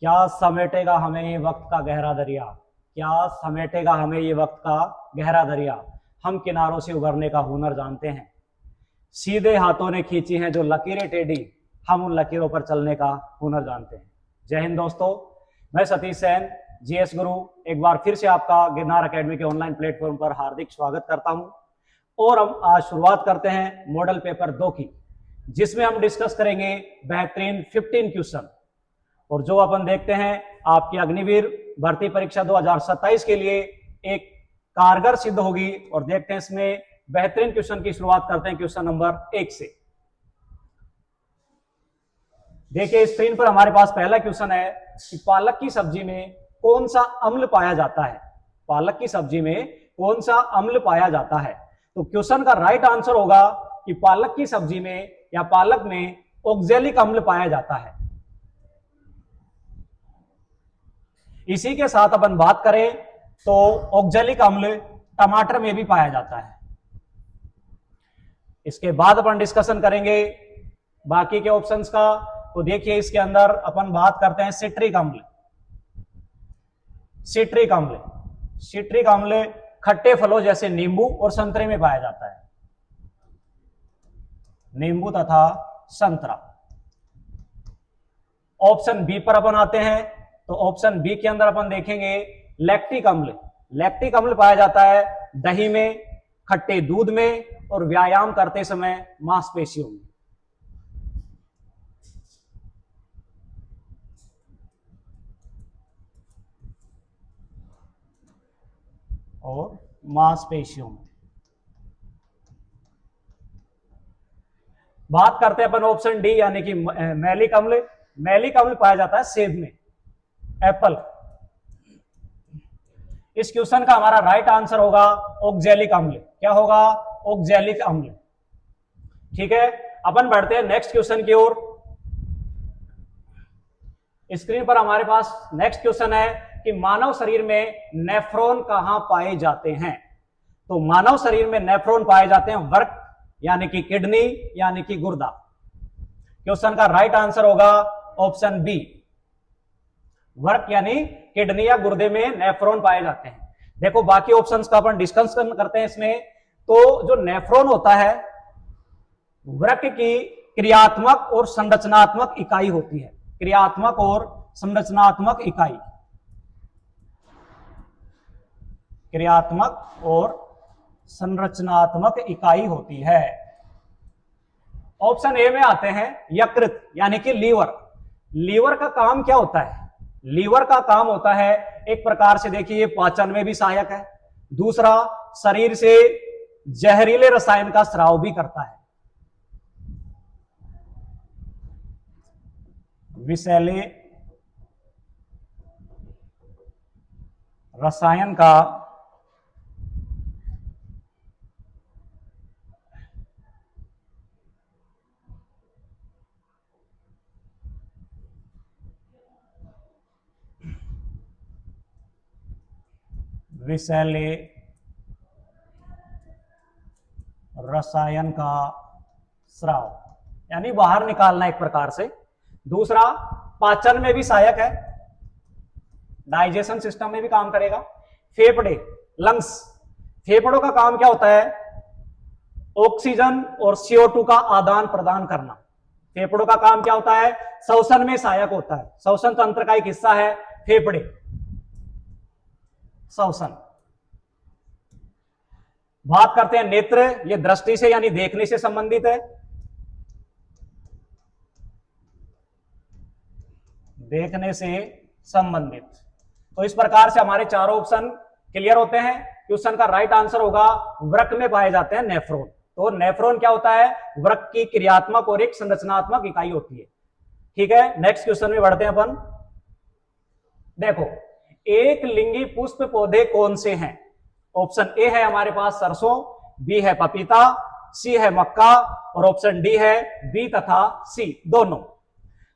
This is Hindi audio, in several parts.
क्या समेटेगा हमें ये वक्त का गहरा दरिया, क्या समेटेगा हमें ये वक्त का गहरा दरिया, हम किनारों से उबरने का हुनर जानते हैं। सीधे हाथों ने खींची हैं जो लकीरें टेढ़ी, हम उन लकीरों पर चलने का हुनर जानते हैं। जय हिंद दोस्तों, मैं सतीश सेन जीएस गुरु एक बार फिर से आपका गिरनार एकेडमी के ऑनलाइन प्लेटफॉर्म पर हार्दिक स्वागत करता हूं। और हम आज शुरुआत करते हैं मॉडल पेपर 2 की, जिसमें हम डिस्कस करेंगे बेहतरीन 15 क्वेश्चन, और जो अपन देखते हैं आपकी अग्निवीर भर्ती परीक्षा 2027 के लिए एक कारगर सिद्ध होगी। और देखते हैं इसमें बेहतरीन क्वेश्चन की शुरुआत करते हैं क्वेश्चन नंबर 1 से। देखिए स्क्रीन पर हमारे पास पहला क्वेश्चन है कि पालक की सब्जी में कौन सा अम्ल पाया जाता है। पालक की सब्जी में कौन सा अम्ल पाया जाता है। तो क्वेश्चन का राइट आंसर होगा कि पालक की सब्जी में या पालक में ऑक्जेलिक अम्ल पाया जाता है। इसी के साथ अपन बात करें तो ऑक्जेलिक अम्ल टमाटर में भी पाया जाता है। इसके बाद अपन डिस्कशन करेंगे बाकी के ऑप्शंस का। तो देखिए इसके अंदर अपन बात करते हैं सिट्रिक अम्ल। सिट्रिक अम्ल, सिट्रिक अम्ल खट्टे फलों जैसे नींबू और संतरे में पाया जाता है। नींबू तथा संतरा। ऑप्शन बी पर अपन आते हैं तो ऑप्शन बी के अंदर अपन देखेंगे लैक्टिक अम्ल। लैक्टिक अम्ल पाया जाता है दही में, खट्टे दूध में और व्यायाम करते समय मांसपेशियों में। और मांसपेशियों में। बात करते हैं अपन ऑप्शन डी यानी कि मैलिक अम्ल। मैलिक अम्ल पाया जाता है सेब में, एप्पल। इस क्वेश्चन का हमारा राइट आंसर होगा ऑक्जेलिक अम्ल। क्या होगा? ऑक्जेलिक अम्ल। ठीक है, अपन बढ़ते हैं नेक्स्ट क्वेश्चन की ओर। स्क्रीन पर हमारे पास नेक्स्ट क्वेश्चन है कि मानव शरीर में नेफ्रॉन कहां पाए जाते हैं। तो मानव शरीर में नेफ्रॉन पाए जाते हैं वर्क यानी कि किडनी यानी कि गुर्दा। क्वेश्चन का राइट आंसर होगा ऑप्शन बी, वर्क यानी किडनी या गुर्दे में नेफ्रॉन पाए जाते हैं। देखो बाकी ऑप्शंस का अपन डिस्कशन करते हैं इसमें। तो जो नेफ्रॉन होता है वर्क की क्रियात्मक और संरचनात्मक इकाई होती है। क्रियात्मक और संरचनात्मक इकाई, क्रियात्मक और संरचनात्मक इकाई होती है। ऑप्शन ए में आते हैं यकृत यानी कि लीवर। लीवर का काम क्या होता है? लीवर का काम होता है एक प्रकार से देखिए पाचन में भी सहायक है, दूसरा शरीर से जहरीले रसायन का स्राव भी करता है। विषैले रसायन का विषैले रसायन का स्राव यानी बाहर निकालना एक प्रकार से। दूसरा पाचन में भी सहायक है, डाइजेशन सिस्टम में भी काम करेगा। फेफड़े, लंग्स, फेफड़ों का काम क्या होता है? ऑक्सीजन और CO2 का आदान प्रदान करना। फेफड़ों का काम क्या होता है? श्वसन में सहायक होता है। श्वसन तंत्र का एक हिस्सा है फेफड़े, श्वसन। बात करते हैं नेत्र, ये दृष्टि से यानी देखने से संबंधित है। देखने से संबंधित। तो इस प्रकार से हमारे चारों ऑप्शन क्लियर होते हैं। क्वेश्चन का राइट आंसर होगा वृक्क में पाए जाते हैं नेफ्रॉन। तो नेफ्रॉन क्या होता है? वृक्क की क्रियात्मक और एक संरचनात्मक इकाई होती है। ठीक है, नेक्स्ट क्वेश्चन में बढ़ते हैं अपन। देखो एक लिंगी पुष्प पौधे कौन से हैं? ऑप्शन ए है हमारे पास सरसों, बी है पपीता, सी है मक्का और ऑप्शन डी है बी तथा सी दोनों।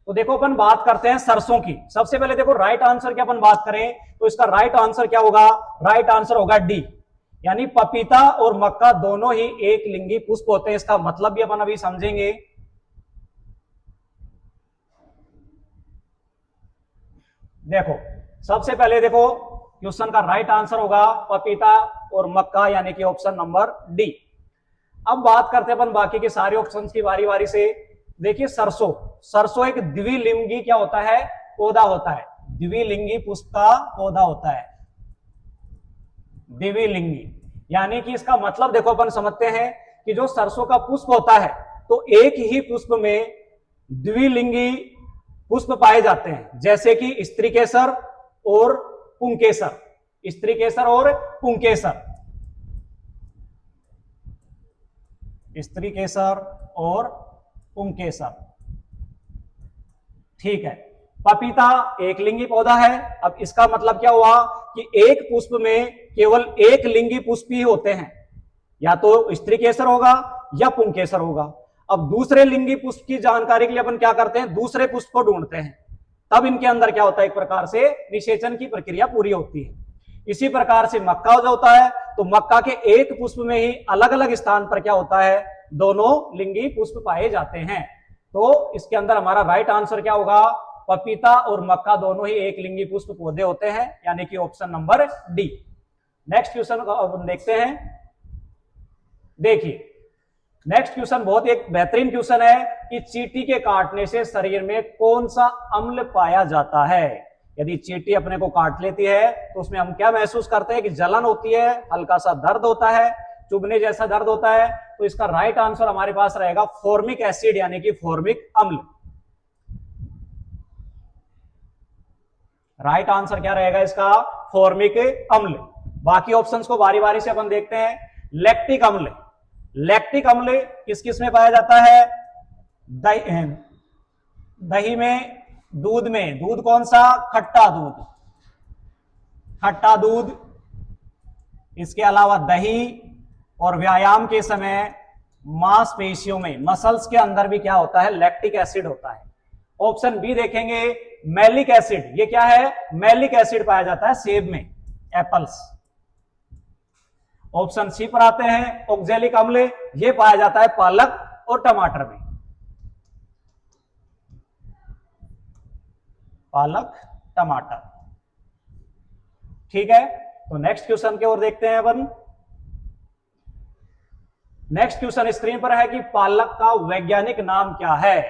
तो देखो अपन बात करते हैं सरसों की। सबसे पहले देखो राइट आंसर की अपन बात करें तो इसका राइट आंसर क्या होगा? राइट आंसर होगा डी, यानी पपीता और मक्का दोनों ही एक लिंगी पुष्प होते हैं। इसका मतलब भी अपन अभी समझेंगे। देखो सबसे पहले देखो क्वेश्चन का राइट आंसर होगा पपीता और मक्का, यानी कि ऑप्शन नंबर डी। अब बात करते हैं अपन बाकी के सारे ऑप्शंस की बारी बारी से। देखिए सरसों, सरसों एक द्विलिंगी क्या होता है, पौधा होता है, द्विलिंगी पुष्प का पौधा होता है, द्विलिंगी। यानी कि इसका मतलब देखो अपन समझते हैं कि जो सरसों का पुष्प होता है तो एक ही पुष्प में द्विलिंगी पुष्प पाए जाते हैं, जैसे कि स्त्री केसर और पुंकेसर, स्त्री केसर और पुंकेसर, स्त्री केसर और पुंकेसर। ठीक है, पपीता एक लिंगी पौधा है। अब इसका मतलब क्या हुआ कि एक पुष्प में केवल एक लिंगी पुष्प ही होते हैं, या तो स्त्री केसर होगा या पुंकेसर होगा। अब दूसरे लिंगी पुष्प की जानकारी के लिए अपन क्या करते हैं, दूसरे पुष्प को ढूंढते हैं, तब इनके अंदर क्या होता है, एक प्रकार से निषेचन की प्रक्रिया पूरी होती है। इसी प्रकार से मक्का जो होता है, तो मक्का के एक पुष्प में ही अलग अलग स्थान पर क्या होता है, दोनों लिंगी पुष्प पाए जाते हैं। तो इसके अंदर हमारा राइट आंसर क्या होगा, पपीता और मक्का दोनों ही एक लिंगी पुष्प पौधे होते हैं, यानी कि option number D. Next question को देखते हैं। देखिए नेक्स्ट क्वेश्चन बहुत एक बेहतरीन क्वेश्चन है कि चींटी के काटने से शरीर में कौन सा अम्ल पाया जाता है। यदि चींटी अपने को काट लेती है तो उसमें हम क्या महसूस करते हैं कि जलन होती है, हल्का सा दर्द होता है, चुभने जैसा दर्द होता है। तो इसका राइट आंसर हमारे पास रहेगा फॉर्मिक एसिड, यानी कि फॉर्मिक अम्ल। राइट आंसर क्या रहेगा इसका, फॉर्मिक अम्ल। बाकी ऑप्शंस को बारी बारी से अपन देखते हैं। लैक्टिक अम्ल, लैक्टिक अम्ल किस किस में पाया जाता है, दही में, दूध में, दूध कौन सा, खट्टा दूध, खट्टा दूध, इसके अलावा दही, और व्यायाम के समय मांसपेशियों में, मसल्स के अंदर भी क्या होता है, लैक्टिक एसिड होता है। ऑप्शन बी देखेंगे, मैलिक एसिड, ये क्या है, मैलिक एसिड पाया जाता है सेब में, एप्पल्स। ऑप्शन सी पर आते हैं, ऑक्जेलिक अम्ल, ये पाया जाता है पालक और टमाटर में, पालक टमाटर। ठीक है, तो नेक्स्ट क्वेश्चन की ओर देखते हैं अपन। नेक्स्ट क्वेश्चन स्क्रीन पर है कि पालक का वैज्ञानिक नाम क्या है,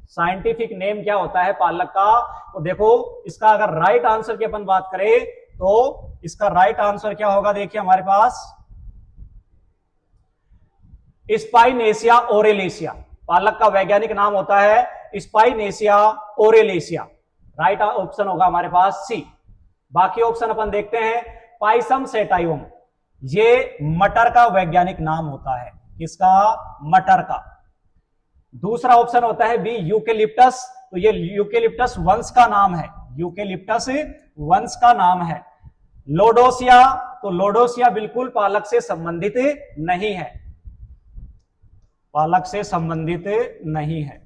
साइंटिफिक नेम क्या होता है पालक का। तो देखो इसका अगर राइट आंसर की अपन बात करें तो इसका राइट आंसर क्या होगा, देखिए हमारे पास स्पाइनेशिया ओरेलेशिया, पालक का वैज्ञानिक नाम होता है स्पाइनेशिया ओरेलेशिया। राइट ऑप्शन होगा हमारे पास सी। बाकी ऑप्शन अपन देखते हैं, पाइसम सेटाइवम, ये मटर का वैज्ञानिक नाम होता है, किसका, मटर का। दूसरा ऑप्शन होता है बी यूकेलिप्टस, तो ये यूकेलिप्टस वंश का नाम है, यूकेलिप्टस वंश का नाम है। लोडोसिया, तो लोडोसिया बिल्कुल पालक से संबंधित नहीं है, पालक से संबंधित नहीं है।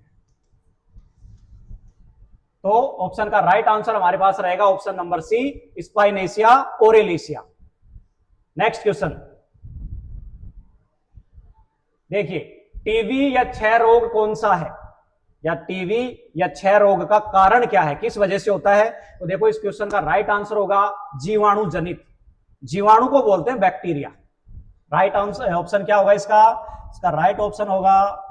तो ऑप्शन का राइट आंसर हमारे पास रहेगा option number C, Spinacia oleracea. Next question देखिए, टीबी या क्षय रोग कौन सा है, या टीबी या क्षय रोग का कारण क्या है, किस वजह से होता है। तो देखो इस क्वेश्चन का राइट आंसर होगा जीवाणु जनित, जीवाणु को बोलते हैं बैक्टीरिया। राइट आंसर ऑप्शन क्या होगा इसका, इसका राइट ऑप्शन होगा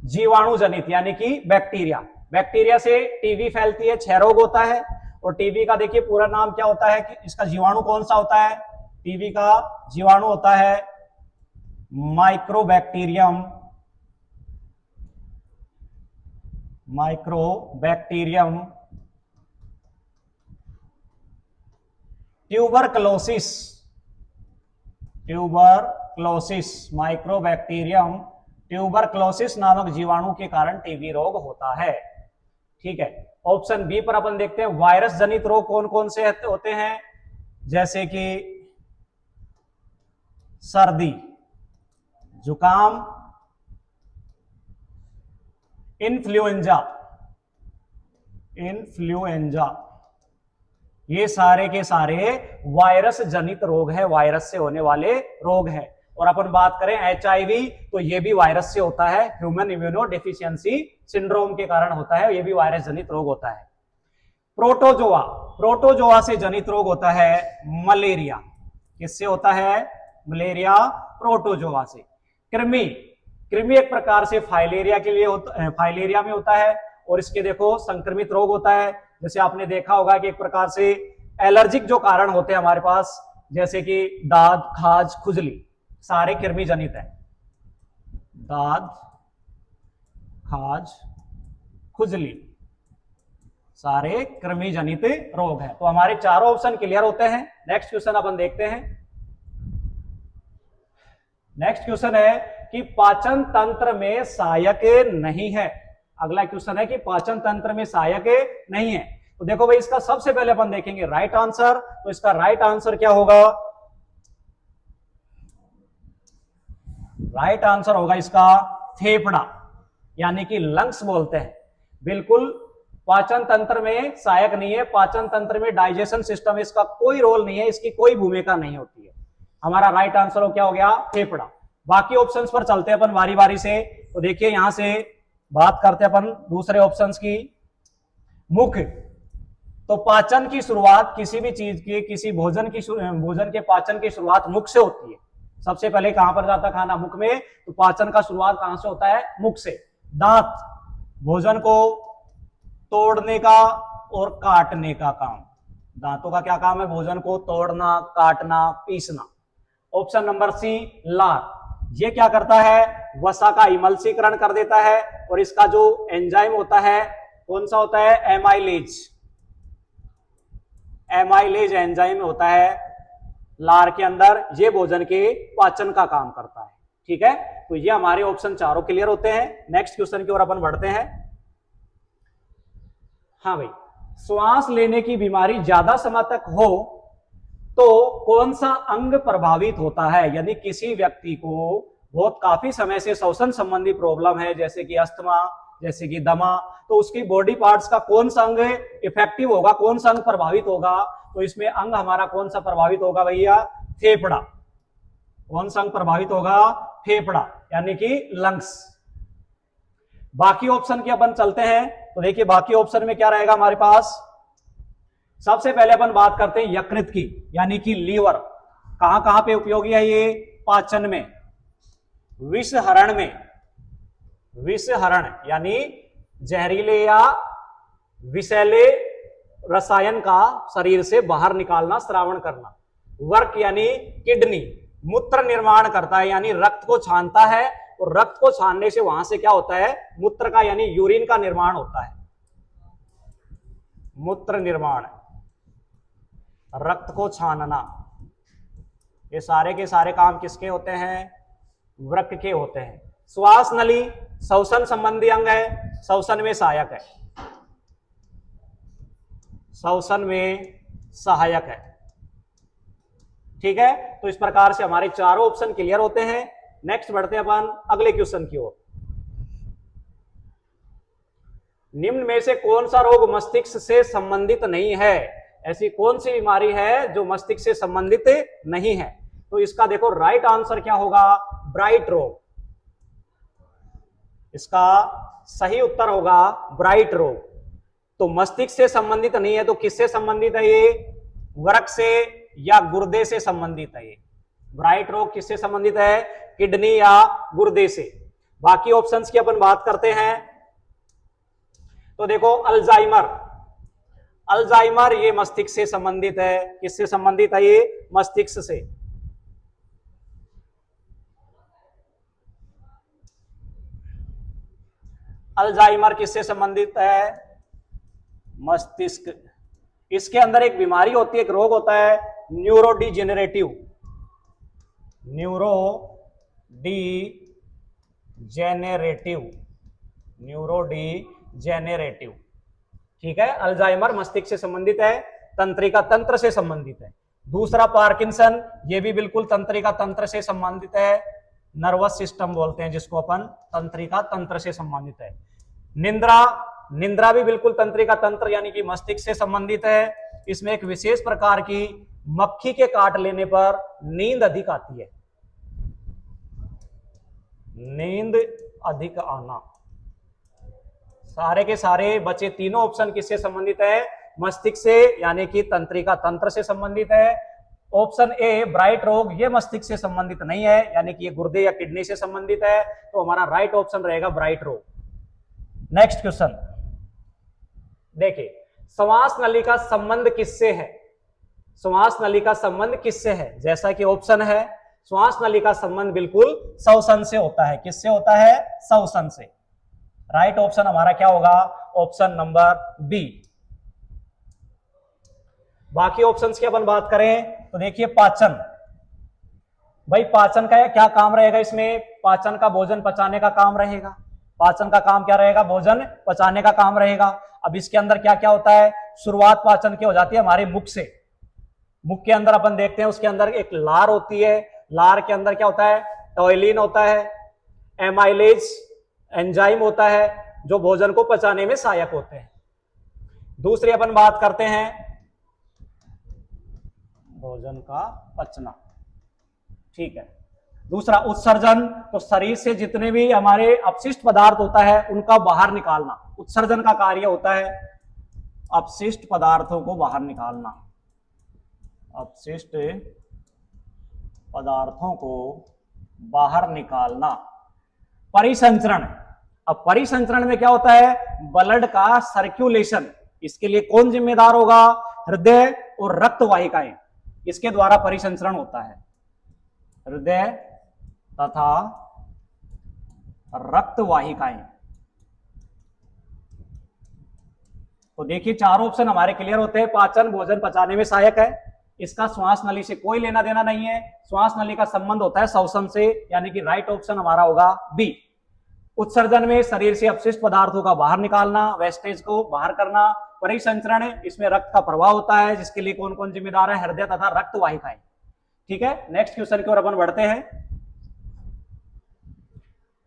जीवाणु जनित, यानी कि बैक्टीरिया। बैक्टीरिया से टीबी फैलती है, क्षय रोग होता है। और टीबी का देखिए पूरा नाम क्या होता है, कि इसका जीवाणु कौन सा होता है, टीबी का जीवाणु होता है mycobacterium, mycobacterium tuberculosis, tuberculosis, mycobacterium tuberculosis नामक जीवाणु के कारण टीबी रोग होता है। ठीक है, ऑप्शन बी पर अपन देखते हैं, वायरस जनित रोग कौन कौन से होते हैं, जैसे कि सर्दी, जुकाम, इन्फ्लुएंजा, इन्फ्लुएंजा, ये सारे के सारे वायरस जनित रोग है, वायरस से होने वाले रोग है। और अपन बात करें HIV, तो ये भी वायरस से होता है, ह्यूमन इम्यूनो डेफिशिएंसी सिंड्रोम के कारण होता है, ये भी वायरस जनित रोग होता है। प्रोटोजोआ, प्रोटोजोआ से जनित रोग होता है मलेरिया। किससे होता है? मलेरिया प्रोटोजोआ से। कृमि, कृमि एक प्रकार से फाइलेरिया के लिए होता है, फाइलेरिया में होता है, और इसके देखो संक्रमित रोग होता है। जैसे आपने देखा होगा कि एक प्रकार से एलर्जिक जो कारण होते हैं हमारे पास, जैसे कि दाद, खाज, खुजली, सारे कृमि जनित है। दाद, खाज, खुजली सारे कृमि जनित रोग हैं। तो हमारे चारों ऑप्शन क्लियर होते हैं। नेक्स्ट क्वेश्चन अपन देखते हैं। नेक्स्ट क्वेश्चन है कि पाचन तंत्र में सहायक नहीं है। अगला क्वेश्चन है कि पाचन तंत्र में सहायक नहीं है। तो देखो भाई, इसका सबसे पहले अपन देखेंगे राइट आंसर। तो इसका राइट आंसर क्या होगा? राइट आंसर होगा इसका फेफड़ा, यानी कि लंग्स बोलते हैं। बिल्कुल पाचन तंत्र में सहायक नहीं है। पाचन तंत्र में डाइजेशन सिस्टम, इसका कोई रोल नहीं है, इसकी कोई भूमिका नहीं होती है। हमारा राइट आंसर क्या हो गया? फेफड़ा। बाकी ऑप्शंस पर चलते हैं अपन बारी बारी से। तो देखिए यहां से बात करते हैं अपन दूसरे ऑप्शंस की। मुख, तो पाचन की शुरुआत किसी भी चीज की, किसी भोजन के पाचन की शुरुआत मुख से होती है। सबसे पहले कहां पर जाता खाना? मुख में। तो पाचन का शुरुआत कहां से होता है? मुख से। दांत, भोजन को तोड़ने का और काटने का काम। दांतों का क्या काम है? भोजन को तोड़ना, काटना, पीसना। ऑप्शन नंबर सी, लार, ये क्या करता है? वसा का इमल्सीकरण कर देता है, और इसका जो एंजाइम होता है कौन सा होता है? एमाइलेज। एमाइलेज एंजाइम होता है लार के अंदर, ये भोजन के पाचन का काम करता है। ठीक है, तो ये हमारे ऑप्शन चारों क्लियर होते हैं। नेक्स्ट क्वेश्चन की ओर अपन बढ़ते हैं। हाँ भाई, श्वास लेने की बीमारी ज्यादा समय तक हो तो कौन सा अंग प्रभावित होता है? यदि किसी व्यक्ति को बहुत काफी समय से श्वसन संबंधी प्रॉब्लम है, जैसे कि अस्थमा, जैसे कि दमा, तो उसकी बॉडी पार्ट्स का कौन सा अंग इफेक्टिव होगा, कौन सा अंग प्रभावित होगा? तो इसमें अंग हमारा कौन सा प्रभावित होगा भैया? फेफड़ा। कौन सा अंग प्रभावित होगा? फेफड़ा, यानी कि लंग्स। बाकी ऑप्शन की अपन चलते हैं। तो देखिए बाकी ऑप्शन में क्या रहेगा हमारे पास। सबसे पहले अपन बात करते हैं यकृत की, यानी कि लीवर। कहां कहां पे उपयोगी है ये? पाचन में, विषहरण में। विषहरण यानी जहरीले या विषैले रसायन का शरीर से बाहर निकालना, स्रावण करना। वर्क यानी किडनी, मूत्र निर्माण करता है, यानी रक्त को छानता है, और रक्त को छानने से वहां से क्या होता है? मूत्र का यानी यूरिन का निर्माण होता है। मूत्र निर्माण, रक्त को छानना, ये सारे के सारे काम किसके होते हैं? वृक्क के होते हैं। श्वास नली श्वसन संबंधी अंग है, श्वसन में सहायक है। श्वसन में सहायक है। ठीक है, तो इस प्रकार से हमारे चारों ऑप्शन क्लियर होते हैं। नेक्स्ट बढ़ते हैं अपन अगले क्वेश्चन की ओर। निम्न में से कौन सा रोग मस्तिष्क से संबंधित नहीं है? ऐसी कौन सी बीमारी है जो मस्तिष्क से संबंधित नहीं है? तो इसका देखो राइट आंसर क्या होगा? ब्राइट रोग। इसका सही उत्तर होगा ब्राइट रोग। तो मस्तिष्क से संबंधित नहीं है, तो किससे संबंधित है ये? वृक्क से या गुर्दे से संबंधित है ये। ब्राइट रोग किससे संबंधित है? किडनी या गुर्दे से। बाकी ऑप्शंस की अपन बात करते हैं। तो देखो अल्जाइमर, अल्जाइमर ये मस्तिष्क से संबंधित है। किससे संबंधित है ये? मस्तिष्क से। अल्जाइमर किससे संबंधित है? मस्तिष्क। इसके अंदर एक बीमारी होती है, एक रोग होता है न्यूरोडिजेनरेटिव, न्यूरोडिजेनरेटिव, न्यूरोडिजेनरेटिव। ठीक है, अल्जाइमर मस्तिष्क से संबंधित है, तंत्रिका तंत्र से संबंधित है। दूसरा पार्किंसन, ये भी बिल्कुल तंत्रिका तंत्र से संबंधित है, नर्वस सिस्टम बोलते हैं जिसको अपन, तंत्रिका तंत्र से संबंधित है। निंद्रा, निंद्रा भी बिल्कुल तंत्रिका तंत्र यानी कि मस्तिष्क से संबंधित है। इसमें एक विशेष प्रकार की मक्खी के काट लेने पर नींद अधिक आती है। नींद अधिक आना। सारे के सारे बचे तीनों ऑप्शन किससे संबंधित है? मस्तिष्क से, यानी कि तंत्रिका तंत्र से संबंधित है। ऑप्शन ए ब्राइट रोग, ये मस्तिष्क से संबंधित नहीं है, यानी कि ये गुर्दे या किडनी से संबंधित है, तो हमारा राइट ऑप्शन रहेगा ब्राइट रोग। नेक्स्ट क्वेश्चन देखिए, श्वास नली का संबंध किससे है? श्वास नली का संबंध किससे है? जैसा कि ऑप्शन है, श्वास नली का संबंध बिल्कुल श्वसन से होता है। किससे होता है? श्वसन से। राइट ऑप्शन हमारा क्या होगा? Option number B. बाकी ऑप्शंस की अपन बात करें तो देखिए, पाचन, भाई पाचन का क्या काम रहेगा इसमें? पाचन का भोजन पचाने का काम रहेगा। पाचन का काम क्या रहेगा? भोजन पचाने का काम रहेगा। अब इसके अंदर क्या क्या होता है? शुरुआत पाचन की हो जाती है हमारे मुख से। मुख के अंदर अपन देखते हैं, उसके अंदर एक लार होती है। लार के अंदर क्या होता है? टॉयलिन होता है, एमाइलेज एंजाइम होता है, जो भोजन को पचाने में सहायक होते हैं। दूसरी अपन बात करते हैं भोजन का पचना, ठीक है। दूसरा उत्सर्जन, तो शरीर से जितने भी हमारे अपशिष्ट पदार्थ होता है उनका बाहर निकालना, उत्सर्जन का कार्य होता है अपशिष्ट पदार्थों को बाहर निकालना। अपशिष्ट पदार्थों को बाहर निकालना। परिसंचरण, अब परिसंचरण में क्या होता है? ब्लड का सर्कुलेशन। इसके लिए कौन जिम्मेदार होगा? हृदय और रक्त वाहिकाएं, इसके द्वारा परिसंचरण होता है। हृदय तथा रक्त वाहिकाएं। तो देखिए, चारों ऑप्शन हमारे क्लियर होते हैं। पाचन भोजन पचाने में सहायक है, इसका श्वास नली से कोई लेना देना नहीं है। श्वास नली का संबंध होता है श्वसन से, यानी कि राइट ऑप्शन हमारा होगा बी। उत्सर्जन में शरीर से अपशिष्ट पदार्थों का बाहर निकालना, वेस्टेज को बाहर करना। परिसंचरण, इसमें रक्त का प्रवाह होता है, जिसके लिए कौन कौन जिम्मेदार है? हृदय तथा रक्त वाहिकाएं। ठीक है, नेक्स्ट क्वेश्चन की ओर अपन बढ़ते हैं।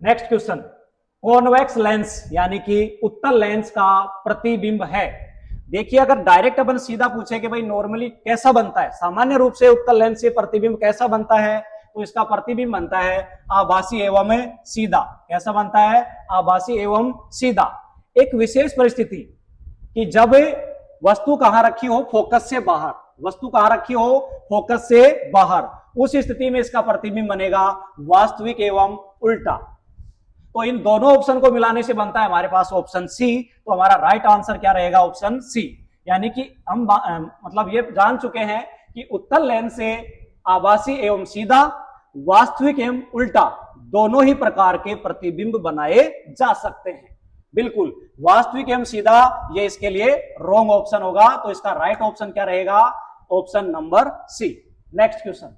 नेक्स्ट क्वेश्चन, कॉन्वेक्स लेंस यानी कि उत्तल लेंस का प्रतिबिंब है। देखिए, अगर डायरेक्ट अपन सीधा पूछे कि भाई नॉर्मली कैसा बनता है, सामान्य रूप से उत्तल लेंस से प्रतिबिंब कैसा बनता है, तो इसका प्रतिबिंब बनता है आभासी एवं सीधा। कैसा बनता है? आभासी एवं सीधा। एक विशेष परिस्थिति कि जब वस्तु कहां रखी हो? फोकस से बाहर। वस्तु कहां रखी हो? फोकस से बाहर। उस स्थिति में इसका प्रतिबिंब बनेगा वास्तविक एवं उल्टा। तो इन दोनों ऑप्शन को मिलाने से बनता है हमारे पास ऑप्शन सी। तो हमारा राइट आंसर क्या रहेगा? Option C. यानी कि हम मतलब ये जान चुके हैं कि उत्तल लेंस से आभासी एवं सीधा, वास्तविक एवं उल्टा दोनों ही प्रकार के प्रतिबिंब बनाए जा सकते हैं। बिल्कुल, वास्तविक एवं सीधा ये इसके लिए रॉन्ग ऑप्शन होगा। तो इसका राइट ऑप्शन क्या रहेगा? Option number C. Next question,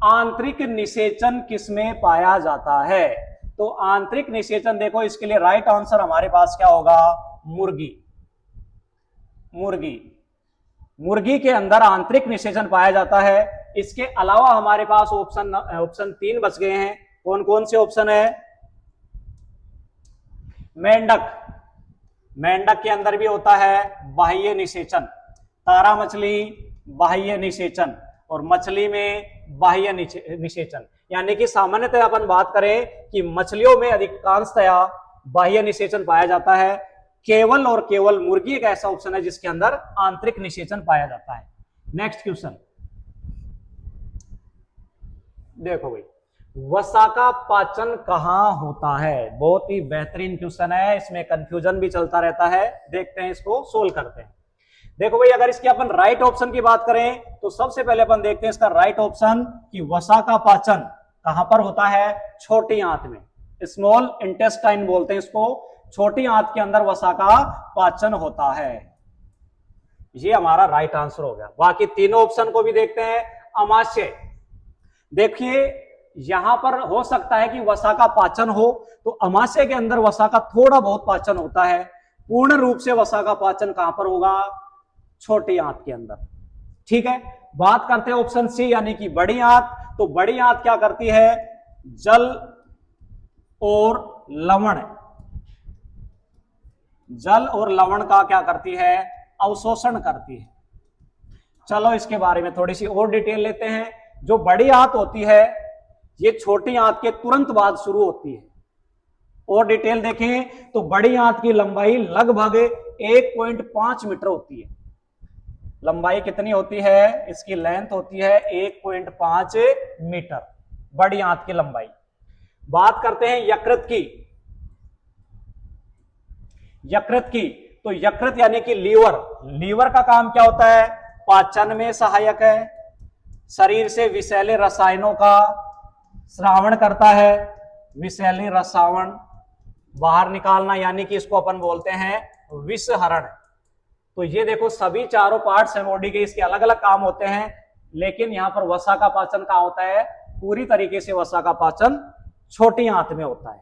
आंतरिक निषेचन किसमें पाया जाता है? तो आंतरिक निषेचन, देखो इसके लिए राइट आंसर हमारे पास क्या होगा? मुर्गी। मुर्गी, मुर्गी के अंदर आंतरिक निषेचन पाया जाता है। इसके अलावा हमारे पास ऑप्शन 3 बच गए हैं। कौन कौन से ऑप्शन है? मेंढक, मेंढक के अंदर भी होता है बाह्य निषेचन। तारा मछली बाह्य निषेचन, और मछली में बाह्य निषेचन। यानी कि सामान्यतः अपन बात करें कि मछलियों में अधिकांशतया बाह्य निषेचन पाया जाता है। केवल और केवल मुर्गी एक ऐसा ऑप्शन है जिसके अंदर आंतरिक निषेचन पाया जाता है। नेक्स्ट क्वेश्चन देखो भाई, वसा का पाचन कहां होता है? बहुत ही बेहतरीन क्वेश्चन है, इसमें कंफ्यूजन भी चलता रहता है। देखते हैं, इसको सोल्व करते हैं। देखो भाई, अगर इसके अपन राइट ऑप्शन की बात करें तो सबसे पहले अपन देखते हैं इसका राइट ऑप्शन कि वसा का पाचन कहां पर होता है? छोटी आंत में, स्मॉल इंटेस्टाइन बोलते हैं इसको। छोटी आंत के अंदर वसा का पाचन होता है। ये हमारा राइट आंसर हो गया। बाकी तीनों ऑप्शन को भी देखते हैं। अमाशय, देखिए यहां पर हो सकता है कि वसा का पाचन हो, तो अमाशय के अंदर वसा का थोड़ा बहुत पाचन होता है। पूर्ण रूप से वसा का पाचन कहां पर होगा? छोटी आंत के अंदर। ठीक है, बात करते हैं ऑप्शन सी यानी कि बड़ी आंत। तो बड़ी आंत क्या करती है? जल और लवण, जल और लवण का क्या करती है? अवशोषण करती है। चलो इसके बारे में थोड़ी सी और डिटेल लेते हैं। जो बड़ी आंत होती है, ये छोटी आंत के तुरंत बाद शुरू होती है। और डिटेल देखें तो बड़ी आंत की लंबाई लगभग 1.5 मीटर होती है। लंबाई कितनी होती है? इसकी लेंथ होती है 1.5 मीटर, बड़ी आंत की लंबाई। बात करते हैं यकृत की। यकृत की, तो यकृत यानी कि लीवर। लीवर का काम क्या होता है? पाचन में सहायक है, शरीर से विषैले रसायनों का श्रावण करता है, विषैले रसायन बाहर निकालना, यानी कि इसको अपन बोलते हैं विषहरण। तो ये देखो सभी चारों पार्ट्स हैं बॉडी के, इसके अलग अलग काम होते हैं, लेकिन यहां पर वसा का पाचन कहां होता है? पूरी तरीके से वसा का पाचन छोटी आंत में होता है।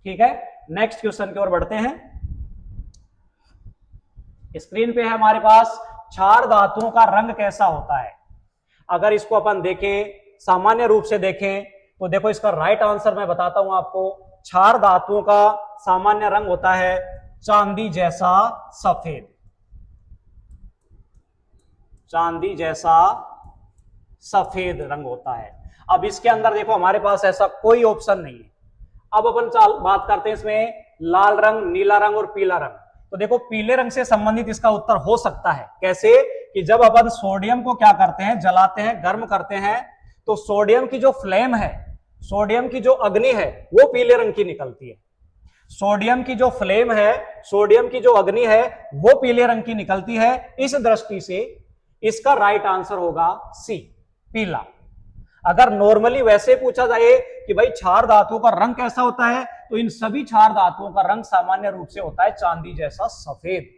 ठीक है, नेक्स्ट क्वेश्चन की ओर बढ़ते हैं। स्क्रीन पे है हमारे पास, क्षार धातुओं का रंग कैसा होता है? अगर इसको अपन देखें, सामान्य रूप से देखें तो देखो इसका राइट आंसर मैं बताता हूं आपको। क्षार धातुओं का सामान्य रंग होता है चांदी जैसा सफेद, चांदी जैसा सफेद रंग होता है। अब इसके अंदर देखो हमारे पास ऐसा कोई ऑप्शन नहीं है। अब अपन बात करते हैं इसमें लाल रंग, नीला रंग और पीला रंग। तो देखो पीले रंग से संबंधित इसका उत्तर हो सकता है। कैसे? कि जब अपन सोडियम को क्या करते हैं, जलाते हैं, गर्म करते हैं, तो सोडियम की जो फ्लेम है, सोडियम की जो अग्नि है, वो पीले रंग की निकलती है। सोडियम की जो फ्लेम है, सोडियम की जो अग्नि है, वो पीले रंग की निकलती है। इस दृष्टि से इसका राइट आंसर होगा सी, पीला। अगर नॉर्मली वैसे पूछा जाए कि भाई क्षार धातुओं का रंग कैसा होता है, तो इन सभी क्षार धातुओं का रंग सामान्य रूप से होता है चांदी जैसा सफेद।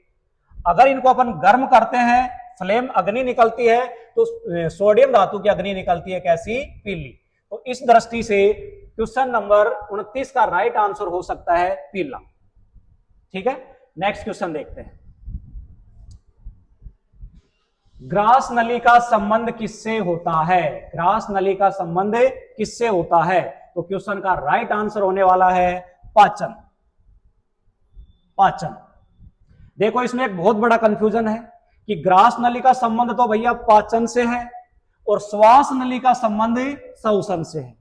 अगर इनको अपन गर्म करते हैं, फ्लेम अग्नि निकलती है, तो सोडियम धातु की अग्नि निकलती है कैसी? पीली। तो इस दृष्टि से क्वेश्चन नंबर 29 का राइट आंसर हो सकता है पीला। ठीक है, नेक्स्ट क्वेश्चन देखते हैं। ग्रास नली का संबंध किससे होता है? ग्रास नली का संबंध किससे होता है? तो क्वेश्चन का राइट आंसर होने वाला है पाचन। पाचन। देखो इसमें एक बहुत बड़ा कंफ्यूजन है कि ग्रास नली का संबंध तो भैया पाचन से है, और श्वास नली का संबंध श्वसन से है।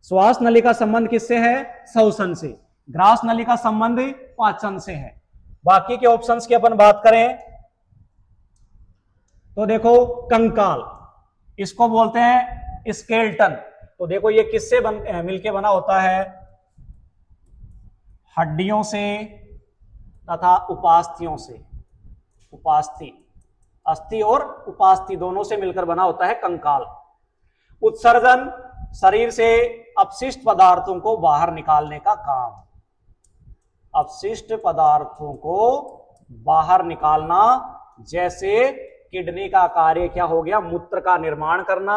श्वास नली का संबंध किससे है? श्वसन से। ग्रास नली का संबंध पाचन से है। बाकी के ऑप्शंस की अपन बात करें तो देखो कंकाल, इसको बोलते हैं स्केलेटन। तो देखो ये किससे मिलके बना होता है? हड्डियों से तथा उपास्थियों से। उपास्थि, अस्थि और उपास्थि दोनों से मिलकर बना होता है कंकाल। उत्सर्जन, शरीर से अपशिष्ट पदार्थों को बाहर निकालने का काम। अपशिष्ट पदार्थों को बाहर निकालना, जैसे किडनी का कार्य क्या हो गया? मूत्र का निर्माण करना,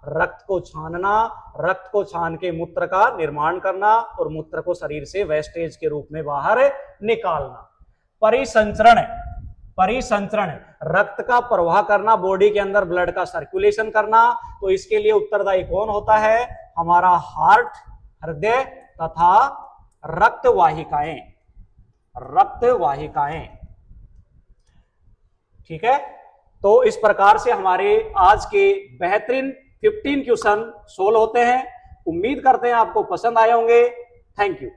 रक्त को छानना, रक्त को छान के मूत्र का निर्माण करना, और मूत्र को शरीर से वेस्टेज के रूप में बाहर निकालना। परिसंचरण, परिसंचरण रक्त का प्रवाह करना, बॉडी के अंदर ब्लड का सर्कुलेशन करना। तो इसके लिए उत्तरदायी कौन होता है? हमारा हार्ट, हृदय तथा रक्त वाहिकाएं। रक्त वाहिकाएं। ठीक है, तो इस प्रकार से हमारे आज के बेहतरीन 15 क्वेश्चन सोल्व होते हैं। उम्मीद करते हैं आपको पसंद आए होंगे। Thank you.